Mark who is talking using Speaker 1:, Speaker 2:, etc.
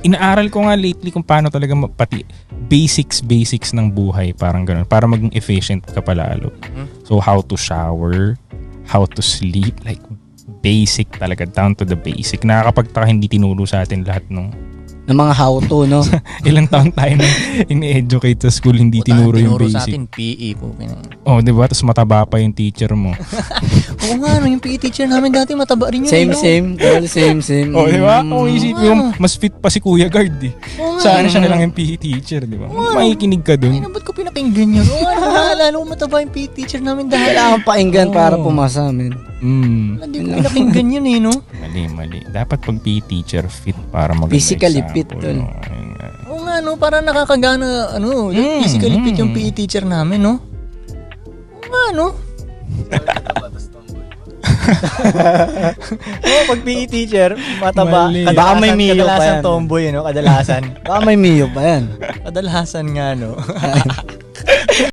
Speaker 1: Inaaral ko nga lately kung paano talaga pati basics ng buhay, parang ganun, para maging efficient ka palalo. So how to shower, how to sleep, like basic talaga, down to the basic. Nakakapagtaka hindi tinuro sa atin lahat
Speaker 2: ng mga how to, no?
Speaker 1: Ilang taon tayo na in-educate sa school, hindi tinuro yung basic.
Speaker 3: Sa atin, PE po.
Speaker 1: Oh, di ba? Tapos mataba pa yung teacher mo.
Speaker 3: Oo nga, no, yung PE teacher namin dati mataba rin yun.
Speaker 2: Same.
Speaker 1: Oh, di ba? Kung isipin mo, mas fit pa si Kuya Guard, eh. Sana siya na lang yung PE teacher, di ba? Makikinig ka dun.
Speaker 3: Ay, ba't ko pinakinggan yun? Oo nga, naalala ko mataba yung PE teacher namin dahil.
Speaker 2: Kailangan pakinggan para pumasa, men.
Speaker 3: Hindi ko pinakinggan yun, eh, no?
Speaker 1: Mali. Dapat pag PE teacher fit para maganda
Speaker 2: physically fit dun.
Speaker 3: Oo nga, no? Parang nakakagana, physically fit yung PE teacher namin, no? Oo nga, no? Pag PE teacher, mataba.
Speaker 1: Mali.
Speaker 2: Baka may miyo pa
Speaker 3: Kadalasan
Speaker 2: yan.
Speaker 3: tomboy, no? Kadalasan.
Speaker 2: Baka may miyo pa yan.
Speaker 3: Kadalasan nga, no?